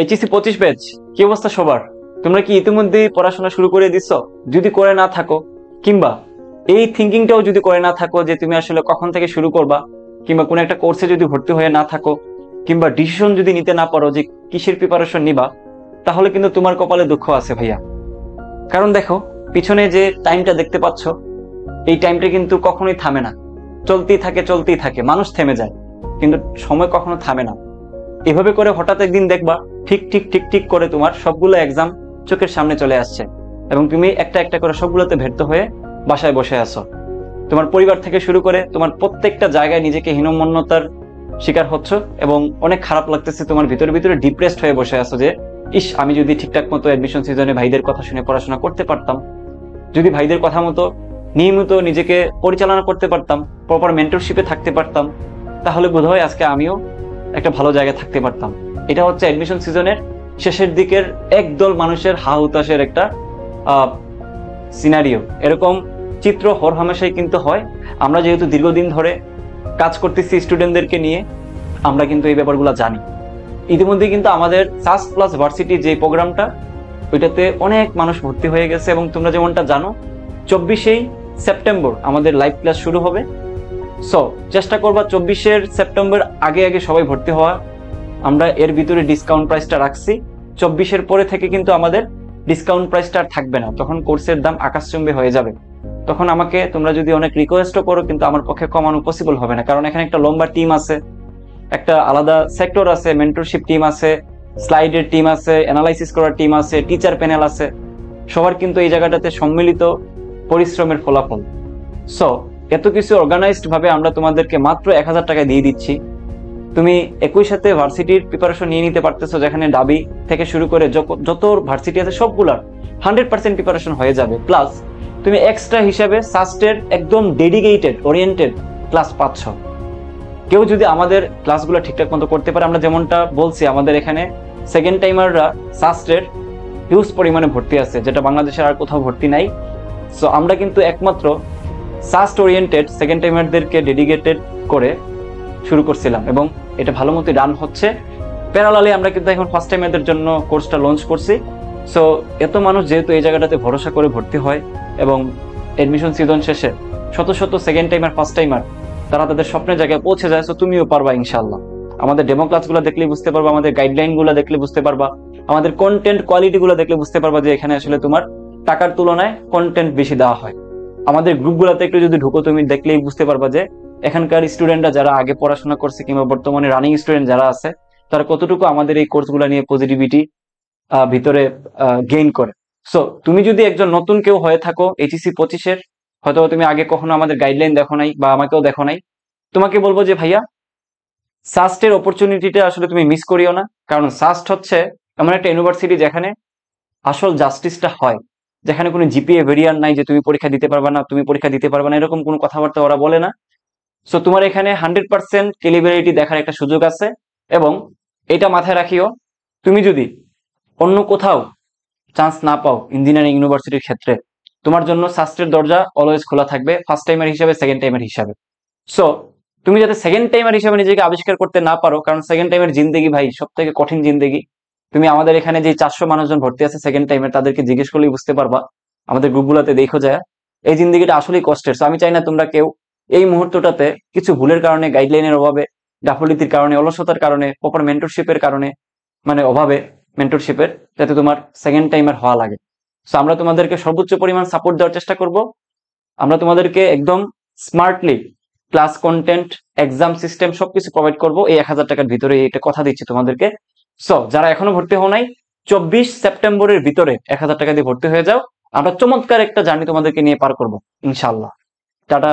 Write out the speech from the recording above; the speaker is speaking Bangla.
এইচএসসি 25 ব্যাচ, কি অবস্থা সবার? তোমরা কি ইতিমধ্যে পড়াশোনা শুরু করে দিছো? যদি করে না থাকো, কিংবা এই থিঙ্কিংটাও যদি করে না থাকো যে তুমি আসলে কখন থেকে শুরু করবা, কিংবা কোনো একটা কোর্সে যদি ভর্তি হয়ে না থাকো, কিংবা ডিসিশন যদি নিতে না পারো যে কিসের প্রিপারেশন নিবা, তাহলে কিন্তু তোমার কপালে দুঃখ আছে ভাইয়া। কারণ দেখো, পিছনে যে টাইমটা দেখতে পাচ্ছ, এই টাইমটা কিন্তু কখনোই থামে না, চলতেই থাকে। মানুষ থেমে যায়, কিন্তু সময় কখনো থামে না। এভাবে করে হঠাৎ একদিন দেখবা ঠিক ঠিক ঠিক ঠিক করে তোমার সবগুলো এক্সাম চোখের সামনে চলে আসছে, এবং তুমি একটা একটা করে সবগুলোতে ব্যর্থ হয়ে বাসায় বসে আছো। তোমার পরিবার থেকে শুরু করে তোমার প্রত্যেকটা জায়গায় নিজেকে হীনমন্যতার শিকার হচ্ছ, এবং অনেক খারাপ লাগতেছে। তোমার ভিতরে ভিতরে ডিপ্রেসড হয়ে বসে আছো যে ইস, আমি যদি ঠিকঠাক মতো অ্যাডমিশন সিজনে ভাইদের কথা শুনে পড়াশোনা করতে পারতাম, যদি ভাইদের কথা মতো নিয়মিত নিজেকে পরিচালনা করতে পারতাম, প্রপার মেন্টরশিপে থাকতে পারতাম, তাহলে বোধহয় আজকে আমিও একটা ভালো জায়গায় থাকতে পারতাম। এটা হচ্ছে অ্যাডমিশন সিজনের শেষের দিকের একদল মানুষের হা হুতাশের একটা সিনারিও। এরকম চিত্র হরহামেশাই কিন্তু হয়। আমরা যেহেতু দীর্ঘদিন ধরে কাজ করতেছি স্টুডেন্টদেরকে নিয়ে, আমরা কিন্তু এই ব্যাপারগুলো জানি। ইতিমধ্যে কিন্তু আমাদের সাস প্লাস ভার্সিটি যে প্রোগ্রামটা, ওইটাতে অনেক মানুষ ভর্তি হয়ে গেছে, এবং তোমরা যেমনটা জানো 24 সেপ্টেম্বর আমাদের লাইভ ক্লাস শুরু হবে। সো চেষ্টা করবা 24 সেপ্টেম্বর আগে আগে সবাই ভর্তি হওয়া। আমরা এর ভিতরে ডিসকাউন্ট প্রাইসটা রাখছি। 24 পরে থেকে কিন্তু আমাদের ডিসকাউন্ট প্রাইসটা আর থাকবে না, তখন কোর্সের দাম আকাশচুম্বী হয়ে যাবে। তখন আমাকে তোমরা যদি অনেক রিকোয়েস্টও করো, কিন্তু আমার পক্ষে কমানো পসিবল হবে না, কারণ এখানে একটা লম্বা টিম আছে, একটা আলাদা সেক্টর আছে, মেন্টরশিপ টিম আছে, স্লাইডের টিম আছে, অ্যানালাইসিস করার টিম আছে, টিচার প্যানেল আছে। সবার কিন্তু এই জায়গাটাতে সম্মিলিত পরিশ্রমের ফলাফল। সো এত কিছু অর্গানাইজড ভাবে আমরা তোমাদেরকে মাত্র 1000 টাকা দিয়ে দিচ্ছি। তুমি একই সাথে ভার্সিটির প্রিপারেশন নিয়ে নিতে পারতেছো, যেখানে ডাবি থেকে শুরু করে যত ভার্সিটি আছে সবগুলার 100% প্রিপারেশন হয়ে যাবে। প্লাস তুমি এক্সট্রা হিসাবে সাস্টের একদম ডেডিকেটেড ওরিয়েন্টেড ক্লাস পাচ্ছ। কেউ যদি আমাদের ক্লাসগুলো ঠিকঠাক মতো করতে পারে, আমরা যেমনটা বলছি, আমাদের এখানে সেকেন্ড টাইমাররা সাস্টের হিউজ পরিমাণে ভর্তি আছে, যেটা বাংলাদেশের আর কোথাও ভর্তি নাই। সো আমরা কিন্তু একমাত্র সাস্ট ওরিয়েন্টেড সেকেন্ড টাইমারদেরকে ডেডিকেটেড করে শুরু করছিলাম, এবং এটা ভালো মতো রান হচ্ছে। প্যারালালি আমরা কিন্তু এখন ফার্স্ট টাইমারদের জন্য কোর্সটা লঞ্চ করছি। সো এত মানুষ যেহেতু এই জায়গাটাতে ভরসা করে ভর্তি হয়, এবং এডমিশন সিজন শেষে শত শত সেকেন্ড টাইমার ফার্স্ট টাইমার তারা তাদের স্বপ্নের জায়গায় পৌঁছে যায়। সো তুমিও পারবা ইনশাল্লাহ। আমাদের ডেমো ক্লাসগুলো দেখলে বুঝতে পারবা, আমাদের গাইডলাইনগুলো দেখলে বুঝতে পারবা, আমাদের কন্টেন্ট কোয়ালিটিগুলো দেখলে বুঝতে পারবা যে এখানে আসলে তোমার টাকার তুলনায় কন্টেন্ট বেশি দেওয়া হয়। আমাদের গ্রুপগুলোতে একটু যদি ঢুকো, তুমি দেখলেই বুঝতে পারবা যে এখানকার স্টুডেন্টরা যারা আগে পড়াশোনা করছে, কিংবা বর্তমানে রানিং স্টুডেন্ট যারা আছে, তারা কতটুকু আমাদের এই কোর্সগুলো নিয়ে পজিটিভিটি ভিতরে গেইন করে। সো তুমি যদি একজন নতুন কেউ হয়ে থাকো এইচএসসি 25 হয়তো তুমি আগে কখনো আমাদের গাইডলাইন দেখো নাই বা আমাকেও দেখো নাই, তোমাকে বলবো যে ভাইয়া, সাস্টের অপরচুনিটিটা আসলে তুমি মিস করিও না। কারণ সাস্ট হচ্ছে এমন একটা ইউনিভার্সিটি যেখানে আসল জাস্টিসটা হয়, যেখানে কোনো জিপিএ ভেরিয়ার নাই যে তুমি পরীক্ষা দিতে পারবে না, তুমি পরীক্ষা দিতে পারবে না, এরকম কোনো কথাবার্তা ওরা বলে না। সো তোমার এখানে 100% ক্যালিব্রেটি দেখার একটা সুযোগ আছে। এবং এটা মাথায় রাখিও, তুমি যদি অন্য কোথাও চান্স না পাও ইঞ্জিনিয়ারিং ইউনিভার্সিটির ক্ষেত্রে, তোমার জন্য সাস্টের দরজা অলওয়েজ খোলা থাকবে, ফার্স্ট টাইমার হিসাবে, সেকেন্ড টাইমার হিসাবে। সো তুমি যাতে সেকেন্ড টাইমার হিসাবে নিজেকে আবিষ্কার করতে না পারো, কারণ সেকেন্ড টাইমের জিন্দেগি ভাই সব থেকে কঠিন জিন্দেগি। তুমি আমাদের এখানে যে 400 মানুষজন ভর্তি আছে সেকেন্ড টাইমের, তাদেরকে জিজ্ঞেস করলেই বুঝতে পারবা, আমাদের গ্রুপগুলোতে দেখো যায়, এই জিন্দেগিটা আসলেই কষ্টের। আমি চাই না তোমরা কেউ এই মুহূর্তটাতে কিছু ভুলের কারণে, গাইডলাইনের অভাবে, গাফলিতির কারণে, অলসতার কারণে, প্রপার মেন্টরশিপের কারণে, মানে অভাবে মেন্টরশিপের, যাতে তোমার সেকেন্ড টাইমার হওয়া লাগে। সো আমরা তোমাদেরকে সর্বোচ্চ পরিমাণ সাপোর্ট দেওয়ার চেষ্টা করব। আমরা তোমাদেরকে একদম smartly class content, exam system সবকিছু প্রোভাইড করবো এই 1000 টাকার ভিতরে, এটা কথা দিচ্ছি তোমাদেরকে। সো যারা এখনো ভর্তি হও নাই, 24 সেপ্টেম্বরের ভিতরে 1000 টাকা দিয়ে ভর্তি হয়ে যাও। আমরা চমৎকার একটা জার্নি তোমাদেরকে নিয়ে পার করবো ইনশাল্লাহ। টাটা।